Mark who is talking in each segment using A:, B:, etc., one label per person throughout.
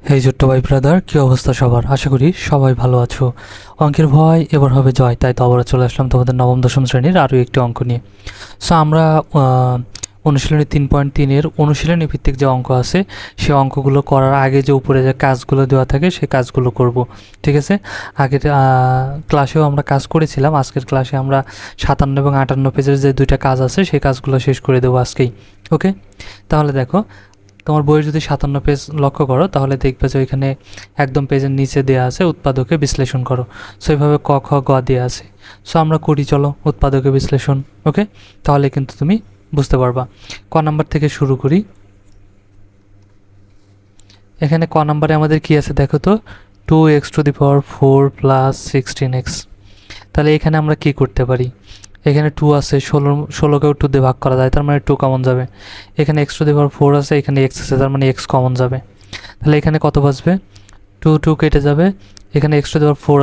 A: এই ছোট্ট ভাই ব্রাদার, কি অবস্থা সবার? আশা করি সবাই ভালো আছো। অঙ্কের ভয় এবার হবে জয়, তাই তো আবার চলে আসলাম তোমাদের নবম দশম শ্রেণীর আরও একটি অঙ্ক নিয়ে। সো আমরা অনুশীলনী 3.3-এর অনুশীলনী ভিত্তিক যে অঙ্ক আছে সে অঙ্কগুলো করার আগে যে উপরে যে কাজগুলো দেওয়া থাকে সেই কাজগুলো করব, ঠিক আছে? আগের ক্লাসেও আমরা কাজ করেছিলাম। আজকের ক্লাসে আমরা 57 এবং 58 পেজের যে দুইটা কাজ আছে সেই কাজগুলো শেষ করে দেবো আজকেই। ওকে, তাহলে দেখো, তোমার বইয়ের যদি 57 পেজ লক্ষ্য করো তাহলে দেখবে যে ওইখানে একদম পেজের নিচে দেওয়া আছে উৎপাদকে বিশ্লেষণ করো। সো এইভাবে ক খ গ দেওয়া আছে। সো আমরা করি, চলো উৎপাদকে বিশ্লেষণ। ওকে, তাহলে কিন্তু তুমি বুঝতে পারবা। ক নাম্বার থেকে শুরু করি। এখানে ক নাম্বারে আমাদের কি আছে দেখো তো, 2x⁴ প্লাস 16x। তাহলে এখানে আমরা কি করতে পারি? এখানে 2 আছে, 16কেও 2 দিয়ে ভাগ করা যায়, তার মানে 2 কমন যাবে। এখানে x⁴ আছে, এখানে x আছে, তার মানে x কমন যাবে। তাহলে এখানে কত বাঁচবে? 2 কেটে যাবে। এখানে x⁴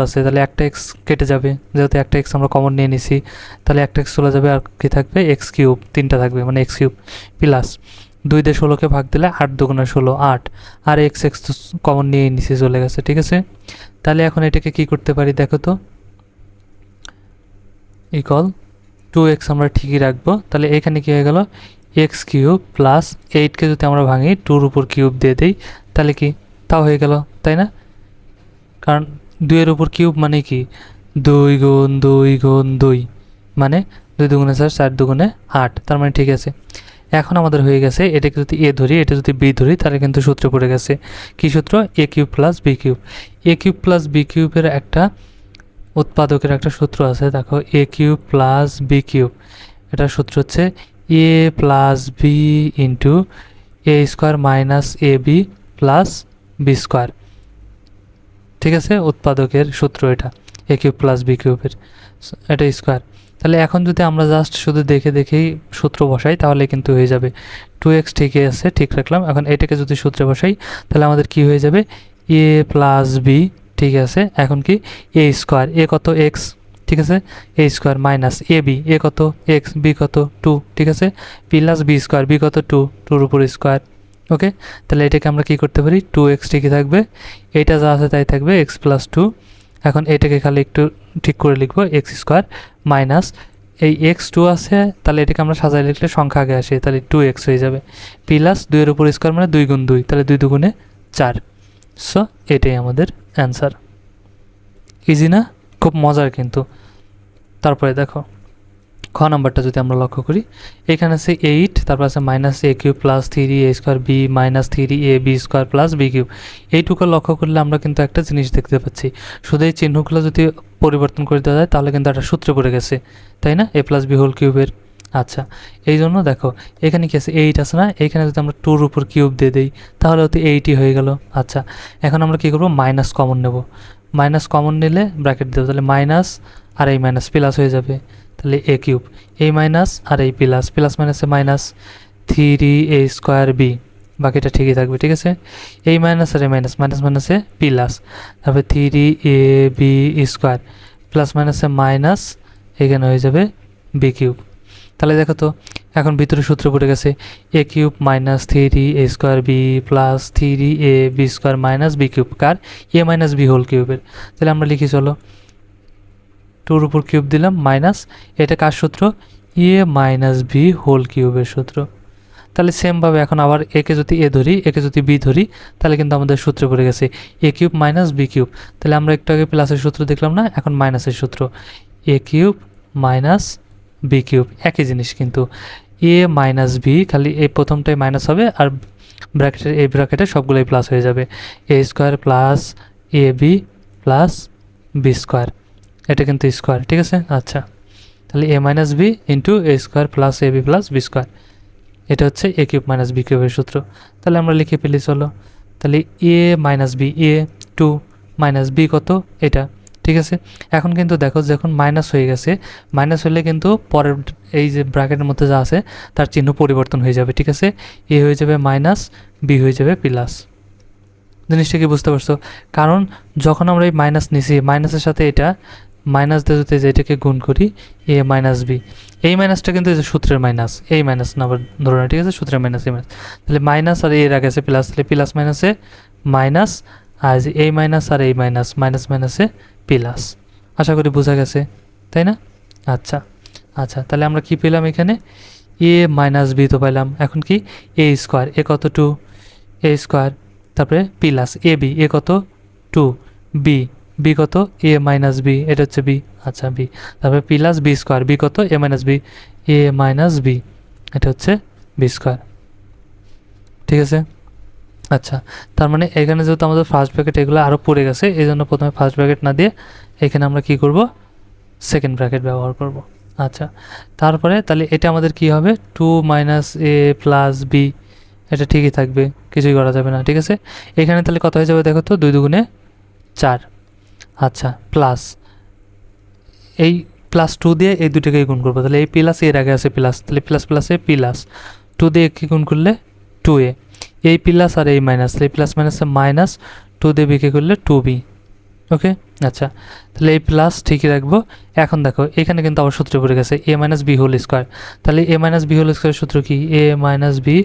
A: আছে, তাহলে একটা x কেটে যাবে, যেহেতু একটা x আমরা কমন নিয়ে নিছি। তাহলে একটা x চলে যাবে, আর কি থাকবে? x³ 3টা থাকবে, মানে x³ প্লাস 2 দিয়ে 16কে ভাগ দিলে 8 দুগুণে 16 8, আর x তো কমন নিয়ে নিছি, চলে গেছে, ঠিক আছে? তাহলে এখন এটাকে কি করতে পারি দেখো তো, ইকুয়াল 2x আমরা ঠিকই রাখবো। তাহলে এখানে কী হয়ে গেল? x³ প্লাস 8কে যদি আমরা ভাঙি 2-র উপর কিউব দিয়ে দিই তাহলে কি তাও হয়ে গেল, তাই না? কারণ 2-এর উপর কিউব মানে কি? 2 গুণ 2 গুণ 2, মানে 2 দুগুণে 4, 4 দুগুণে 8, তার মানে ঠিক আছে। এখন আমাদের হয়ে গেছে, এটাকে যদি a ধরি, এটা যদি b ধরি, তাহলে কিন্তু সূত্র পড়ে গেছে। কী সূত্র? a³ plus b³ a³ plus b³ একটা উৎপাদকের একটা সূত্র আছে, দেখো, a³ প্লাস b³। এটার সূত্র হচ্ছে a plus b into a² minus ab plus b², ঠিক আছে? উৎপাদকের সূত্র এটা, a³ প্লাস b³ এটা স্কোয়ার। তাহলে এখন যদি আমরা জাস্ট শুধু দেখে দেখেই সূত্র বসাই তাহলে কিন্তু হয়ে যাবে। 2x ঠিকই আছে, ঠিক রাখলাম। এখন এটাকে যদি সূত্রে বসাই তাহলে আমাদের কি হয়ে যাবে? a প্লাস বি, ঠিক আছে। এখন কি? a², a কত? x, ঠিক আছে, a² মাইনাস ab, a কত? x, b কত? 2, ঠিক আছে, প্লাস b², b কত? 2, 2-র উপর স্কোয়ার। ওকে, তাহলে এটাকে আমরা কি করতে পারি? 2x ঠিকই থাকবে, এটা যা আছে তাই থাকবে, x প্লাস 2। এখন এটাকে খালি একটু ঠিক করে লিখবো, x² মাইনাস এই x2 আছে, তাহলে এটাকে আমরা সাজায় লিখলে সংখ্যা আগে আসে, তাহলে 2x হয়ে যাবে, প্লাস 2-এর উপর স্কোয়ার মানে 2 গুণ 2, তাহলে 2 দুগুণে 4। সো এটাই আমাদের অ্যান্সার। ইজি না? খুব মজার কিন্তু। তারপরে দেখো, খ নাম্বারটা যদি আমরা লক্ষ্য করি, এখানে আছে 8, তারপর আছে minus a³ plus 3a² b minus 3ab² plus b³। এইটুকু লক্ষ্য করলে আমরা কিন্তু একটা জিনিস দেখতে পাচ্ছি, শুধু এই চিহ্নগুলো যদি পরিবর্তন করে দেওয়া যায় তাহলে কিন্তু একটা সূত্র পড়ে গেছে, তাই না? a plus b²। আচ্ছা, এই জন্য দেখো এখানে কি আছে? 8 আছে না? এখানে যদি আমরা 2-র উপর কিউব দিয়ে দিই তাহলে হয়তো 8ই হয়ে গেল। আচ্ছা, এখন আমরা কী করবো? মাইনাস কমন নেব। মাইনাস কমন নিলে ব্র্যাকেট দেবো, তাহলে মাইনাস আর এই মাইনাস প্লাস হয়ে যাবে, তাহলে a³ এই মাইনাস আর এই প্লাস, প্লাস মাইনাসে মাইনাস 3a² b, বাকিটা ঠিকই থাকবে, ঠিক আছে? এই মাইনাস আর এই মাইনাস, মাইনাস মাইনাসে প্লাস, তারপরে 3ab² প্লাস মাইনাসে মাইনাস, এখানে হয়ে যাবে b³। তাহলে দেখো তো, এখন ভিতরে সূত্র পড়ে গেছে, a³ minus 3a² b plus 3ab² minus b³ car? a minus b²। তাহলে আমরা লিখি, চলো, 2-র উপর কিউব দিলাম মাইনাস, এটা কার সূত্র? a মাইনাস b² সূত্র। তাহলে সেমভাবে এখন আবার একে যদি a ধরি, একে যদি b ধরি, তাহলে কিন্তু আমাদের সূত্রে পড়ে গেছে a³ মাইনাস b³। তাহলে আমরা একটু আগে প্লাসের সূত্র দেখলাম না, এখন মাইনাসের সূত্র, a³ মাইনাস b³, একই জিনিস কিন্তু। a মাইনাস b, খালি এই প্রথমটাই মাইনাস হবে আর ব্র্যাকেটের এই ব্র্যাকেটে সবগুলোই প্লাস হয়ে যাবে, a² plus ab plus b², এটা কিন্তু স্কোয়ার, ঠিক আছে? আচ্ছা, তাহলে a minus b into a² plus ab plus b², এটা হচ্ছে a³ মাইনাস b³ সূত্র। তাহলে আমরা লিখে ফেলি, চলো, তাহলে a minus b, a 2 minus b কত? এটা, ঠিক আছে? এখন কিন্তু দেখো, যখন মাইনাস হয়ে গেছে, মাইনাস হলে কিন্তু পরের এই যে ব্র্যাকেটের মধ্যে যা আছে তার চিহ্ন পরিবর্তন হয়ে যাবে, ঠিক আছে? a হয়ে যাবে মাইনাস, b হয়ে যাবে প্লাস। জিনিসটা কি বুঝতে পারছো? কারণ যখন আমরা এই মাইনাস নিছি, মাইনাসের সাথে এটা মাইনাস দিয়ে যদি যেটাকে গুণ করি, a মাইনাস বি, এই মাইনাসটা কিন্তু এই যে সূত্রের মাইনাস, এই মাইনাস না আবার ধরো না, ঠিক আছে? সূত্রের মাইনাস, এই মাইনাস, তাহলে মাইনাস আর এর আগে আছে প্লাস, তাহলে প্লাস মাইনাসে মাইনাস আর এই মাইনাস আর এই মাইনাস, মাইনাস মাইনাসে প্লাস। আশা করি বোঝা গেছে, তাই না? আচ্ছা আচ্ছা, তাহলে আমরা কি পেলাম এখানে? এ মাইনাস বি তো পাইলাম। এখন কি এ স্কোয়ার, এ কত 2, এ স্কোয়ার, তারপরে প্লাস এ বি, এ কত 2, বি, বি কত এ মাইনাস বি, এটা হচ্ছে বি, আচ্ছা বি, তারপরে প্লাস বি স্কোয়ার, বি কত এ মাইনাস বি, এ মাইনাস বি, এটা হচ্ছে বি স্কোয়ার। ঠিক আছে? আচ্ছা, তার মানে এখানে যেহেতু আমাদের ফার্স্ট ব্র্যাকেট এগুলো আরও পড়ে গেছে, এই জন্য প্রথমে ফার্স্ট ব্র্যাকেট না দিয়ে এখানে আমরা কি করব, সেকেন্ড ব্র্যাকেট ব্যবহার করব। আচ্ছা, তারপরে তাহলে এটা আমাদের কি হবে, 2 মাইনাস এ প্লাস বি, এটা ঠিকই থাকবে, কিছুই করা যাবে না। ঠিক আছে, এখানে তাহলে কত হয়ে যাবে দেখো তো, 2 দুগুণে 4। আচ্ছা, প্লাস এই প্লাস 2 দিয়ে এই দুটোকেই গুণ করবো, তাহলে এই প্লাস এর আগে আছে প্লাস, তাহলে প্লাস প্লাসে প্লাস 2 দিয়ে কি গুণ করলে 2a, এই প্লাস আর এই মাইনাস, এই প্লাস মাইনাসে মাইনাস 2 দিয়ে বিকে করলে 2b। ওকে, আচ্ছা, তাহলে এই প্লাস ঠিকই রাখবো। এখন দেখো এখানে কিন্তু আবার সূত্র পড়ে গেছে A minus B whole square, তাহলে A minus B whole square সূত্র কি, A minus B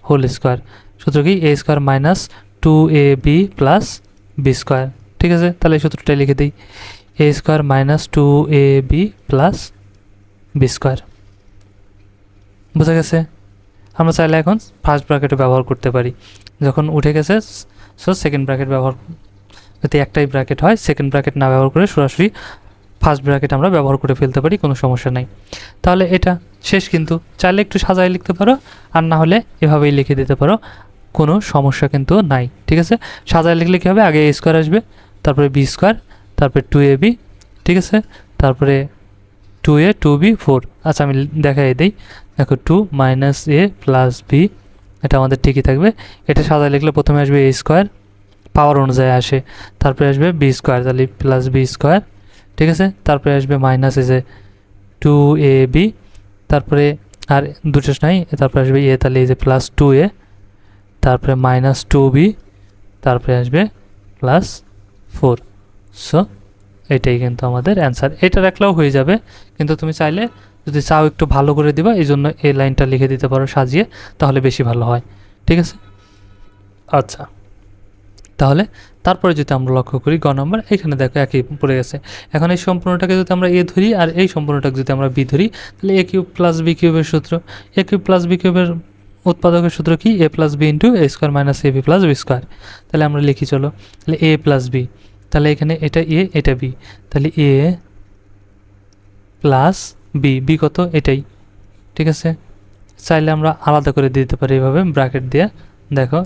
A: whole square সূত্র কি, A square minus 2ab plus B square. ঠিক আছে, তাহলে এই সূত্রটাই লিখে দিই, A square minus 2ab plus B square. বোঝা গেছে? আমরা চাইলে এখন ফার্স্ট ব্র্যাকেটও ব্যবহার করতে পারি, যখন উঠে গেছে সো সেকেন্ড ব্র্যাকেট ব্যবহার, যদি একটাই ব্র্যাকেট হয় সেকেন্ড ব্র্যাকেট না ব্যবহার করে সরাসরি ফার্স্ট ব্র্যাকেট আমরা ব্যবহার করে ফেলতে পারি, কোনো সমস্যা নাই। তাহলে এটা শেষ, কিন্তু চাইলে একটু সাজায় লিখতে পারো, আর না হলে এভাবেই লিখে দিতে পারো, কোনো সমস্যা কিন্তু নাই। ঠিক আছে, সাজায় লিখলে কী হবে, আগে এ স্কোয়ার আসবে, তারপরে বি স্কোয়ার, তারপরে 2ab, ঠিক আছে, তারপরে 2a 2b 4। আচ্ছা, আমি দেখাই দিই, দেখো 2 মাইনাস এ প্লাস বি, এটা আমাদের ঠিকই থাকবে। এটা সাজায় লিখলে প্রথমে আসবে এ স্কোয়ার, পাওয়ার অনুযায়ী আসে, তারপরে আসবে বি স্কোয়ার, তাহলে প্লাস বি স্কোয়ার, ঠিক আছে, তারপরে আসবে মাইনাস এই যে 2ab, তারপরে আর দুটো নাই, তারপরে আসবে এ, তাহলে এই যে প্লাস 2a, তারপরে মাইনাস 2b, তারপরে আসবে প্লাস 4। সো এটাই কিন্তু আমাদের অ্যান্সার। এটা রাখলেও হয়ে যাবে, কিন্তু তুমি চাইলে যদি চাও একটু ভালো করে দিবা, এই জন্য এই লাইনটা লিখে দিতে পারো সাজিয়ে, তাহলে বেশি ভালো হয়। ঠিক আছে, আচ্ছা, তাহলে তারপরে যদি আমরা লক্ষ্য করি গ নম্বর, এখানে দেখো একই পড়ে গেছে। এখন এই সম্পূর্ণটাকে যদি আমরা এ ধরি আর এই সম্পূর্ণটাকে যদি আমরা বি ধরি, তাহলে এ কিউব প্লাস বি কিউবের সূত্র, এ কিউব প্লাস বি কিউবের উৎপাদকের সূত্র কি, এ plus b into A square minus A B plus B square. তাহলে আমরা লিখি চলো, তাহলে এ প্লাস বি, তাহলে এখানে এটা এ এটা বি, তাহলে এ প্লাস বি, বি কত এটাই। ঠিক আছে, চাইলে আমরা আলাদা করে দিতে পারি এভাবে ব্র্যাকেট দিয়ে। দেখো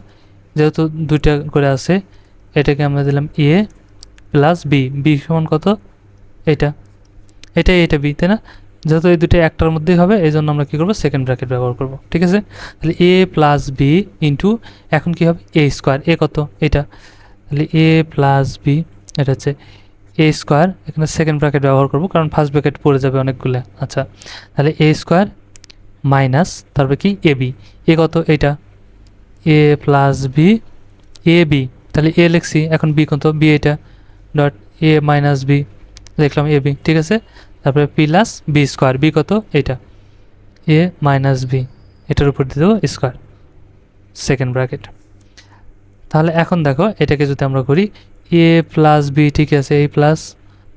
A: যেহেতু দুইটা করে আছে, এটাকে আমরা দিলাম এ প্লাস বি, বি সমান কত এটা, এটাই এটা বি, তাই না? যেহেতু এই দুটো একটার মধ্যেই হবে, এই জন্য আমরা কী করবো, সেকেন্ড ব্র্যাকেট ব্যবহার করব। ঠিক আছে, তাহলে এ প্লাস বি ইন্টু, এখন কী হবে, এ স্কোয়ার, এ কত এটা, তাহলে এ প্লাস বি, এটা হচ্ছে এ স্কোয়ার, এখানে সেকেন্ড ব্র্যাকেট ব্যবহার করব কারণ ফার্স্ট ব্র্যাকেট পড়ে যাবে অনেকগুলো। আচ্ছা, তাহলে এ স্কোয়ার মাইনাস তারপরে কি এ বি, এ কত এটা, এ প্লাস বি এ বি, তাহলে এ লিখছি, এখন বি কত, বি এটা, ডট এ মাইনাস বি লিখলাম এ বি। ঠিক আছে, তারপরে প্লাস বি স্কোয়ার, বি কত এটা, এ মাইনাস বি, এটার উপর দিয়ে দেবো স্কোয়ার, সেকেন্ড ব্র্যাকেট। তাহলে এখন দেখো এটাকে যদি আমরা করি, এ প্লাস বি, ঠিক আছে, এই প্লাস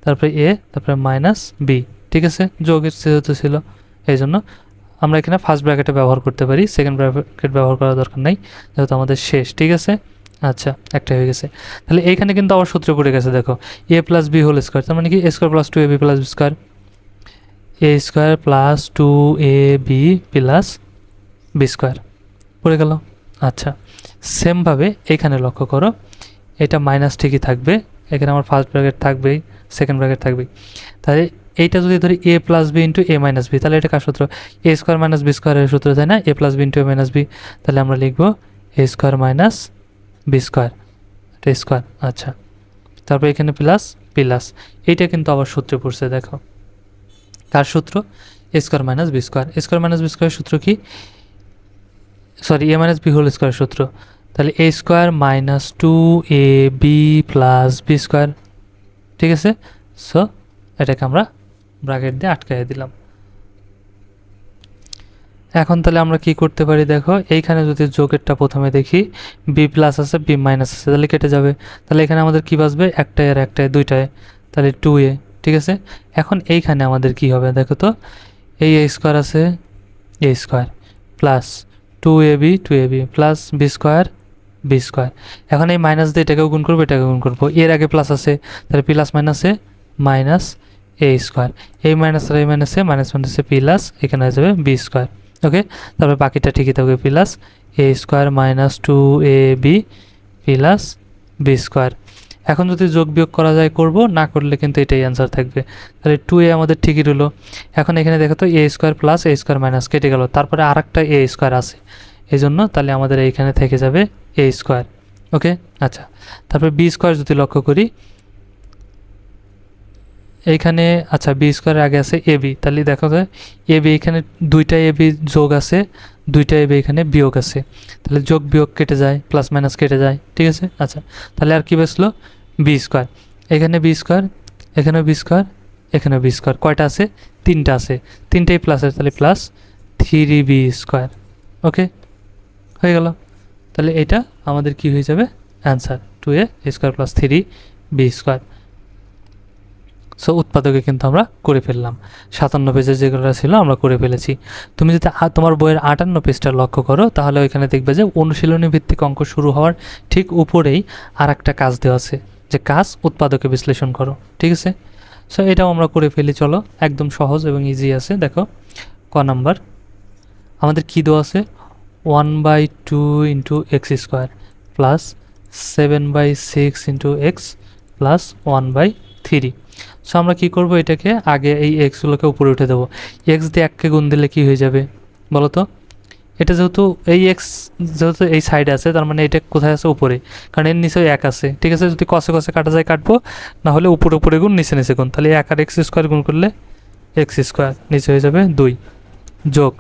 A: তারপরে এ তারপরে মাইনাস বি, ঠিক আছে, যোগের যেহেতু ছিল এই জন্য আমরা এখানে ফার্স্ট ব্র্যাকেটে ব্যবহার করতে পারি, সেকেন্ড ব্র্যাকেট ব্যবহার করার দরকার নাই যেহেতু আমাদের শেষ। ঠিক আছে, আচ্ছা, একটা হয়ে গেছে। তাহলে এইখানে কিন্তু আবার সূত্র পড়ে গেছে, দেখো A plus B whole square, তার মানে কি A square plus 2ab plus B square, A square plus 2ab plus B square পড়ে গেল। আচ্ছা, সেমভাবে এখানে লক্ষ্য করো, এটা মাইনাস ঠিকই থাকবে, এখানে আমার ফার্স্ট ব্র্যাকেট থাকবেই, সেকেন্ড ব্র্যাকেট থাকবেই। তাহলে এইটা যদি ধরি এ প্লাস বি ইন্টু এ মাইনাস বি, তাহলে এটা কার সূত্র, এ স্কোয়ার মাইনাস বি স্কোয়ারের সূত্র, তাই না, এ প্লাস বি ইন্টু এ মাইনাস বি, তাহলে আমরা লিখবো এ স্কোয়ার মাইনাস বি স্কোয়ার, এটা স্কোয়ার। আচ্ছা, তারপর এখানে প্লাস প্লাস, এইটা কিন্তু আবার সূত্রে পড়ছে, দেখো কার সূত্র, A square minus B square, A square minus B স্কোয়ারের সূত্র কি, sorry A minus B whole স্কোয়ারের সূত্র, তাহলে A square minus 2ab plus B square. ঠিক আছে, সো এটাকে আমরা ব্র্যাকেট দিয়ে আটকাই দিলাম। এখন তাহলে আমরা কি করতে পারি দেখো, এইখানে যদি যোগেরটা প্রথমে দেখি, বি প্লাস আছে বি মাইনাস আছে, তাহলে কেটে যাবে। তাহলে এখানে আমাদের কি বাঁচবে, একটায় আর একটায় দুইটায়, তাহলে 2a, ঠিক আছে। এখন এইখানে আমাদের কি হবে দেখো তো, এই a স্কোয়ার আছে, a square plus 2ab plus B square b square. এখন এই মাইনাস দিয়ে এটাকেও গুণ করবো, এটাকে গুণ করবো, এর আগে প্লাস আছে, তাহলে প্লাস মাইনাসে মাইনাস এ স্কোয়ার, এই মাইনাস আর এই মাইনাসে মাইনাস মাইনাসে প্লাস, এখানে হয়ে যাবে বি স্কোয়ার। ওকে, তারপরে বাকিটা ঠিকই থাকবে, plus A square minus 2ab plus B square. এখন যদি যোগ বিয়োগ করা যায় করব, না করলে কিন্তু এটাই অ্যান্সার থাকবে। তাহলে 2a আমাদের ঠিকই রইলো। এখন এখানে দেখো তো, এ square plus A square minus কেটে গেল, তারপরে আর একটা এ স্কোয়ার আছে, এই জন্য তাহলে আমাদের এইখানে থেকে যাবে এ স্কোয়ার। ওকে, আচ্ছা, তারপরে বি স্কোয়ার যদি লক্ষ্য করি এইখানে, আচ্ছা বি স্কোয়ারের আগে আছে এ বি, তাহলে দেখা যায় এ বি এখানে দুইটা এ বি যোগ আছে, দুইটা এ বি এখানে বিয়োগ আছে, তাহলে যোগ বিয়োগ কেটে যায়, প্লাস মাইনাস কেটে যায়, ঠিক আছে। আচ্ছা, তাহলে আর কি বাঁচলো, বি স্কোয়ার, এখানে বি স্কোয়ার, এখানেও বি স্কোয়ার, এখানেও বি স্কোয়ার, কয়টা আছে, তিনটা আছে, তিনটেই প্লাসের, তাহলে প্লাস 3b স্কোয়ার। ওকে, হয়ে গেল। তাহলে এটা আমাদের কি হয়ে যাবে, answer 2a square plus 3b square. So উৎপাদকে কিন্তু আমরা করে ফেললাম, 57 পেজের যেগুলো ছিল আমরা করে ফেলেছি। তুমি যদি তোমার বইয়ের 58 পেজটা লক্ষ্য করো, তাহলে ওইখানে দেখবে যে অনুশীলনী ভিত্তিক অঙ্ক শুরু হওয়ার ঠিক উপরেই আর একটা কাজ দেওয়া আছে, যে কাজ উৎপাদকে বিশ্লেষণ করো, ঠিক আছে। সো এটাও আমরা করে ফেলি, চলো, একদম সহজ এবং ইজি আছে। দেখো ক নাম্বার আমাদের কী দেওয়া আছে, 1/2 into x square plus 7/6 into x plus 1/3। So আমরা কী করবো, এটাকে আগে এই এক্সগুলোকে উপরে উঠে দেবো। এক্স দিয়ে এককে গুণ দিলে কী হয়ে যাবে বলো তো, এটা যেহেতু এই এক্স যেহেতু এই সাইডে আছে, তার মানে এটা কোথায় আছে, উপরে, কারণ এর নিচেও এক আছে, ঠিক আছে। যদি কষে কষে কাটা যায় কাটবো, না হলে উপরে উপরে গুণ নিচে নিচে গুণ, তাহলে 1 আর এক্স স্কোয়ার গুণ করলে এক্স স্কোয়ার, নিচে হয়ে যাবে 2, যোগ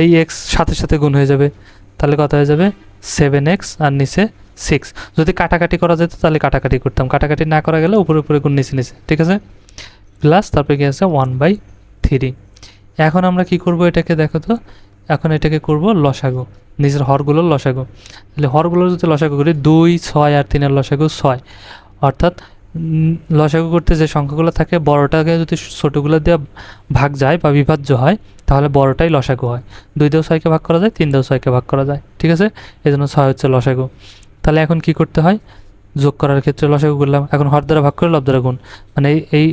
A: এই এক্স সাথে সাথে গুণ হয়ে যাবে, তাহলে কত হয়ে যাবে 7x আর নিচে 6। যদি কাটাকাটি করা যেত তাহলে কাটাকাটি করতাম, কাটাকাটি না করা গেলে উপরে উপরে গুণ নিচে নিচে, ঠিক আছে। প্লাস তারপরে কি আছে 1/3। এখন আমরা কি করব, এটাকে দেখো তো, এখন এটাকে করব লসাগু, নিজের হরগুলোর লসাগু। তাহলে হরগুলোর যদি লসাগু করি, 2, 6 আর 3 এর লসাগু 6, অর্থাৎ লসাগু করতে যে সংখ্যাগুলো থাকে বড়টাকে যদি ছোটোগুলো দিয়ে ভাগ যায় বা বিভাজ্য হয়, তাহলে বড়টাই লসাগু হয়। 2 দিয়েও 6কে ভাগ করা যায়, 3 দিয়েও 6কে ভাগ করা যায়, ঠিক আছে। এই জন্য 6 হচ্ছে লসাগু। তাহলে এখন কি করতে হয়, যোগ করার ক্ষেত্রে লসাগু করলাম, এখন হর দ্বারা ভাগ করে লব দ্বারা গুণ, মানে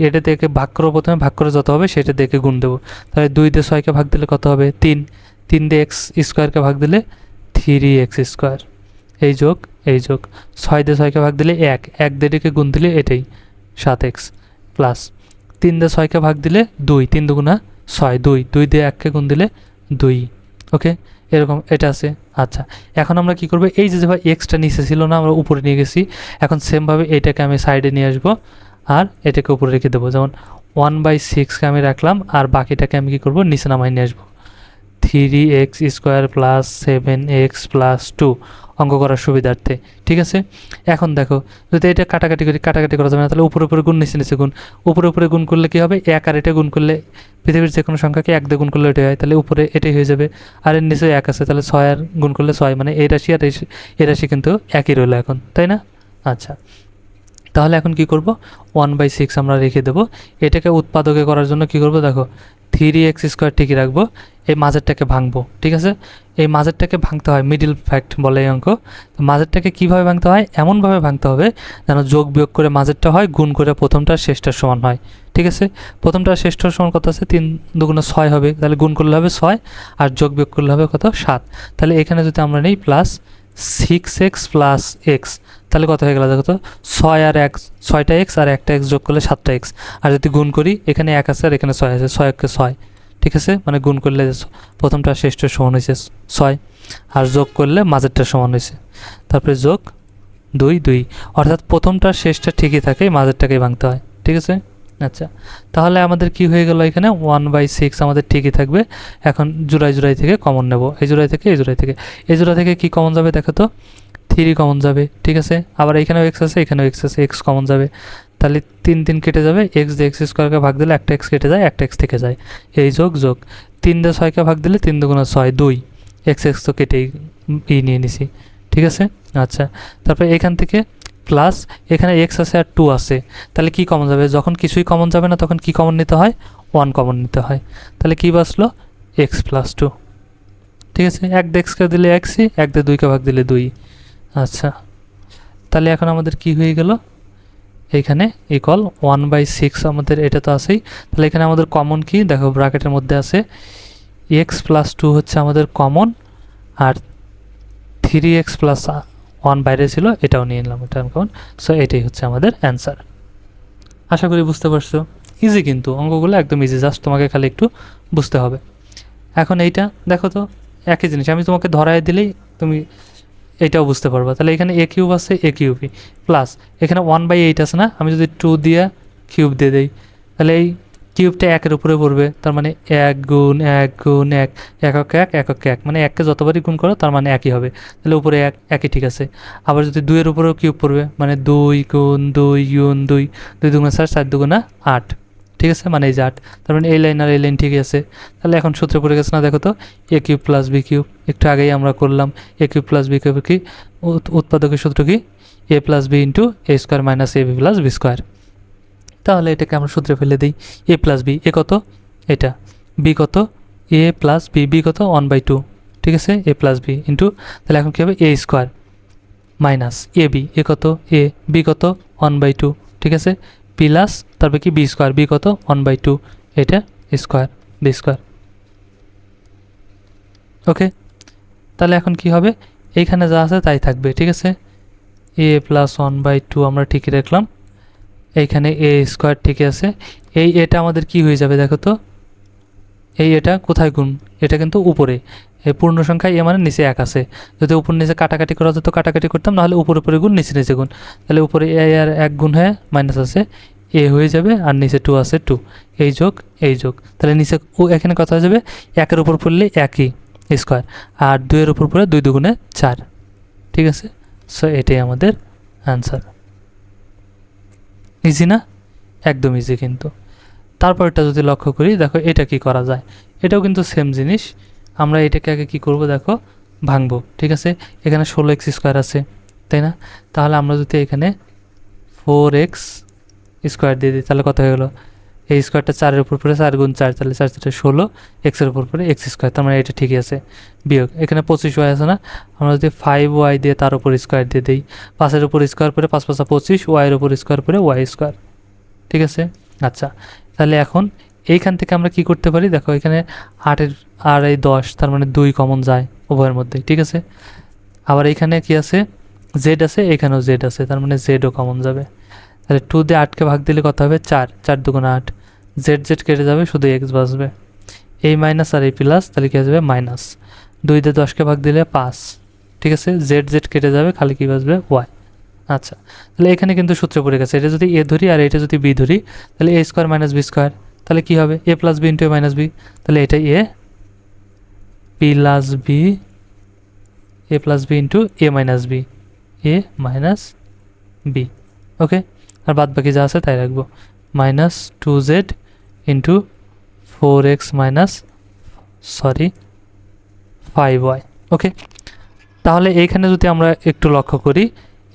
A: এটা থেকে ভাগ করবো, প্রথমে ভাগ করে যত হবে সেটা দেখে গুণ দেবো। তাহলে 2 দিয়ে 6কে ভাগ দিলে কত হবে 3, 3 দিয়ে এক্স স্কোয়ারকে ভাগ দিলে 3x স্কোয়ার, এই যোগ এই যোগ, 6 দিয়ে 6কে ভাগ দিলে 1, 1 দিয়ে এটাকে গুণ দিলে এটাই 7x, প্লাস 3 দিয়ে 6কে ভাগ দিলে 2, 3 দুগুণা 6, 2, 2 দিয়ে 1কে গুণ দিলে 2। ওকে, এরকম এটা আছে। আচ্ছা, এখন আমরা কি করব, এই যে যেভাবে এক্সটা নিচে ছিল না, আমরা উপরে নিয়ে গেছি, এখন সেমভাবে এটাকে আমি সাইডে নিয়ে আসবো আর এটাকে উপরে রেখে দেবো। যেমন 1/6কে আমি রাখলাম, আর বাকিটাকে আমি কি করব, নিচে নামাই নিয়ে আসবো, 3x square plus 7x plus 2, অঙ্ক করার সুবিধার্থে, ঠিক আছে। এখন দেখো, যদি এটা কাটাকাটি করি, কাটাকাটি করা যাবে না, তাহলে উপরে উপরে গুণ নিচে নিচে গুণ, উপরে উপরে গুণ করলে কী হবে, 1 আর এটা গুণ করলে পৃথিবীর যে কোনো সংখ্যাকে 1 দিয়ে গুণ করলে এটাই হয়, তাহলে উপরে এটাই হয়ে যাবে, আর এর নিচে 1 আছে, তাহলে 6 আর গুণ করলে 6, মানে এই রাশি আর এই রাশি কিন্তু একই রইলো এখন, তাই না। আচ্ছা, তাহলে এখন কি করব, 1/6 আমরা রেখে দেবো। এটাকে উৎপাদকে করার জন্য কি করব, দেখো 3x স্কোয়ার ঠিকই রাখবো, এই মাঝেরটাকে ভাঙবো, ঠিক আছে। এই মাঝেরটাকে ভাঙতে হয়, মিডিল ফ্যাক্ট বলে এই অঙ্ক। তো মাঝেরটাকে কীভাবে ভাঙতে হয়, এমনভাবে ভাঙতে হবে যেন যোগ বিয়োগ করে মাঝেরটা হয়, গুণ করে প্রথমটার শেষটার সমান হয়, ঠিক আছে। প্রথমটার শেষটার সমান কত আছে, 3 দুগুণে 6 হবে, তাহলে গুণ করলে হবে 6, আর যোগ বিয়োগ করলে হবে কত 7। তাহলে এখানে যদি আমরা নিই প্লাস 6x প্লাস এক্স, তাহলে কত হয়ে গেল দেখো তো, 6 আর 1, 6টা এক্স আর একটা এক্স যোগ করলে 7টা এক্স, আর যদি গুণ করি এখানে 1 আছে আর এখানে 6 আছে, 6 6, ঠিক আছে, মানে গুণ করলে প্রথমটা শেষটার সমান হয়েছে 6, আর যোগ করলে মাঝেরটা সমান হয়েছে, তারপরে যোগ 2 2, অর্থাৎ প্রথমটা শেষটা ঠিকই থাকে, মাঝেরটাকেই ভাঙতে হয়, ঠিক আছে। আচ্ছা, তাহলে আমাদের কি হয়ে গেল, এখানে 1/6 আমাদের ঠিকই থাকবে। এখন জোড়াই জোড়াই থেকে কমন নেব, এই জোড়াই থেকে এই জোড়াই থেকে, এই জোড়া থেকে কি কমন যাবে দেখো তো, 3 কমন যাবে, ঠিক আছে। আবার এখানেও এক্স আছে, এখানেও এক্স আছে, এক্স কমন যাবে, তাহলে 3 3 কেটে যাবে, এক্স দিয়ে এক্স স্কোয়ারকে ভাগ দিলে একটা এক্স কেটে যায়, একটা এক্স থেকে যায়, এই যোগ যোগ 3 দিয়ে 6কে ভাগ দিলে 3 দুগুণা 6, 2, এক্স এক্স তো কেটেই নিয়ে নিছি, ঠিক আছে। আচ্ছা, তারপরে এখান থেকে প্লাস এখানে এক্স আছে আর 2 আছে, তাহলে কি কমন যাবে? যখন কিছুই কমন যাবে না তখন কি কমন নিতে হয়? 1 কমন নিতে হয়। তাহলে কি বাঁচলো? এক্স প্লাস 2, ঠিক আছে। 1 দিয়ে এক্সকে দিলে এক্সই, 1 দিয়ে 2কে ভাগ দিলে 2। আচ্ছা, তাহলে এখন আমাদের কি হয়ে গেল? এইখানে ইকুয়াল 1/6 আমাদের এটা তো আছেই। তাহলে এখানে আমাদের কমন কি দেখো, ব্র্যাকেটের মধ্যে আছে এক্স প্লাস 2 হচ্ছে আমাদের কমন, আর 3x প্লাস 1 বাইরে ছিল, এটাও নিয়ে নিলাম, এটা কমন। সো এটাই হচ্ছে আমাদের অ্যান্সার। আশা করি বুঝতে পারছো। ইজি কিন্তু অঙ্কগুলো একদম ইজি, জাস্ট তোমাকে খালি একটু বুঝতে হবে। এখন এইটা দেখো তো একই জিনিস, আমি তোমাকে ধরায় দিলেই তুমি এইটাও বুঝতে পারবা। তাহলে এখানে এ কিউব আছে, এ কিউবই প্লাস এখানে 1/8 আছে না, আমি যদি 2 দিয়ে কিউব দিয়ে দিই তাহলে এই কিউবটা 1-এর উপরে পড়বে, তার মানে 1 গুণ 1 গুণ 1, একক 1 একক 1, মানে 1কে যতবারই গুণ করো তার মানে একই হবে, তাহলে উপরে 1 একই, ঠিক আছে। আবার যদি 2-এর উপরেও কিউব পড়বে, মানে 2 গুণ 2 গুণ 2, 2 দুগুণা 4, 4 দুগুণা 8, ঠিক আছে, মানে এই যে 8। তার মানে এই লাইন আর এই লাইন ঠিকই আছে। তাহলে এখন সূত্রে পড়ে গেছে না, দেখো তো, এ কিউব প্লাস বি কিউব, একটু আগেই আমরা করলাম। এ কিউব প্লাস বি কিউব কি উৎপাদকের সূত্র কি? এ plus b into A square minus A B plus B square. তাহলে এটাকে আমরা সূত্রে ফেলে দিই। এ প্লাস বি, এ কত? এটা। বি কত? এ প্লাস বি, বি কত? 1/2, ঠিক আছে। এ প্লাস বি ইন্টু, তাহলে এখন কী হবে? এ স্কোয়ার মাইনাস এ বি, এ কত? এ, বি কত? 1/2, ঠিক আছে। প্লাস তারপরে কি? বি স্কোয়ার, বি কত? 1/2, এটা স্কোয়ার, বি স্কোয়ার। ওকে, তাহলে এখন কি হবে? এইখানে যা আছে তাই থাকবে, ঠিক আছে। এ প্লাস 1/2 আমরা ঠিকই রাখলাম, এইখানে এ স্কোয়ার ঠিকই আছে। এই এটা আমাদের কি হয়ে যাবে দেখো তো, এই এটা কোথায় গুণ? এটা কিন্তু উপরে, এই পূর্ণ সংখ্যা এ মানে নিচে 1 আছে। যদি উপর নিচে কাটাকাটি করা যেত কাটাকাটি করতাম, নাহলে উপরে উপরে গুণ নিচে নিচে গুণ, তাহলে উপরে এ আর 1 গুণ হয়ে মাইনাস আছে, এ হয়ে যাবে, আর নিচে 2 আছে 2, এই যোগ এই যোগ, তাহলে নিচে ও এখানে কত হয়ে যাবে? 1-এর উপর পড়লে 1ই স্কোয়ার, আর 2-এর উপর পড়লে 2 দুগুণে 4, ঠিক আছে। সো এটাই আমাদের অ্যান্সার। ইজি না? একদম ইজি কিন্তু। তারপরটা যদি লক্ষ্য করি, দেখো এটা কি করা যায়, এটাও কিন্তু সেম জিনিস। আমরা এটাকে আগে কী করব দেখো, ভাঙবো, ঠিক আছে। এখানে 16x স্কোয়ার আছে, তাই না? তাহলে আমরা যদি এখানে 4x স্কোয়ার দিয়ে দিই তাহলে কত হয়ে গেলো? এই স্কোয়ারটা 4-এর উপর পড়ে 4 গুণ 4, তাহলে 4 4 16, এক্সের উপর পড়ে এক্স স্কোয়ার, তার মানে এটা ঠিকই আছে। বিয়োগ এখানে 25y আছে না, আমরা যদি 5y দিয়ে তার উপর স্কোয়ার দিয়ে দিই, 5-এর উপর স্কোয়ার পরে 5 5 25, y-এর উপর স্কোয়ার পরে y স্কোয়ার, ঠিক আছে। আচ্ছা, তাহলে এখন এইখান থেকে আমরা কি করতে পারি দেখো, এখানে 8-এর আর এই 10, তার মানে 2 কমন যায় উভয়ের মধ্যে, ঠিক আছে। আবার এইখানে কি আছে? জেড আছে, এখানেও জেড আছে, তার মানে জেডও কমন যাবে। তাহলে 2 দিয়ে 8কে ভাগ দিলে কত হবে? 4, 4 দুগুণা 8, জেড জেড কেটে যাবে, শুধু এক্স বাঁচবে। এই মাইনাস আর এই প্লাস, তাহলে কী আসবে? মাইনাস। 2 দিয়ে 10কে ভাগ দিলে 5, ঠিক আছে। জেড জেড কেটে যাবে, খালি কী বাঁচবে? ওয়াই। আচ্ছা, তাহলে এখানে কিন্তু সূত্রে পড়ে গেছে, এটা যদি এ ধরি আর এটা যদি বি ধরি, তাহলে A square minus B square, তাহলে কী হবে? এ প্লাস বি ইন্টু এ মাইনাস বি, তাহলে এটা এ প্লাস বি, এ প্লাস বি ইন্টু এ মাইনাস বি, এ মাইনাস বি। ওকে, আর বাদ বাকি যা আছে তাই রাখবো। Minus 2z into 4x minus 5y। ওকে, তাহলে এইখানে যদি আমরা একটু লক্ষ্য করি,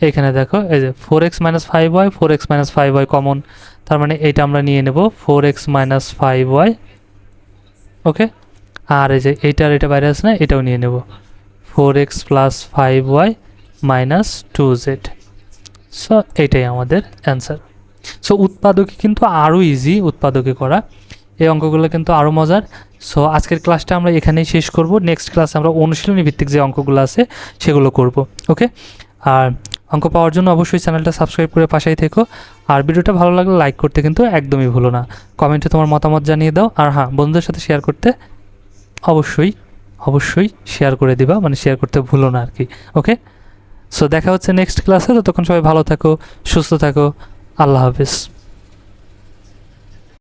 A: এইখানে দেখো এই যে 4x minus 5y, 4x minus 5y common, তার মানে এইটা আমরা নিয়ে নেব 4x মাইনাস 5y। ওকে, আর এই যে এইটা আর এটা বাইরে আছে না, এটাও নিয়ে নেব 4x plus 5y minus 2z। So এইটাই আমাদের অ্যান্সার। সো উৎপাদকে কিন্তু আরও ইজি, উৎপাদকে করা এই অঙ্কগুলো কিন্তু আরও মজার। সো আজকের ক্লাসটা আমরা এখানেই শেষ করব। নেক্সট ক্লাসে আমরা অনুশীলনী ভিত্তিক যে অঙ্কগুলো আছে সেগুলো করব। ওকে, আর অঙ্ক পাওয়ার জন্য অবশ্যই চ্যানেলটা সাবস্ক্রাইব করে পাশেই থেকো। আর ভিডিওটা ভালো লাগলে লাইক করতে কিন্তু একদমই ভুলো না। কমেন্টে তোমার মতামত জানিয়ে দাও। আর হ্যাঁ, বন্ধুদের সাথে শেয়ার করতে অবশ্যই শেয়ার করে দিবা, মানে শেয়ার করতে ভুলো না আর কি। ওকে, সো দেখা হচ্ছে নেক্সট ক্লাসে। ততক্ষণ সবাই ভালো থাকো, সুস্থ থাকো, আল্লাহ হাফিজ।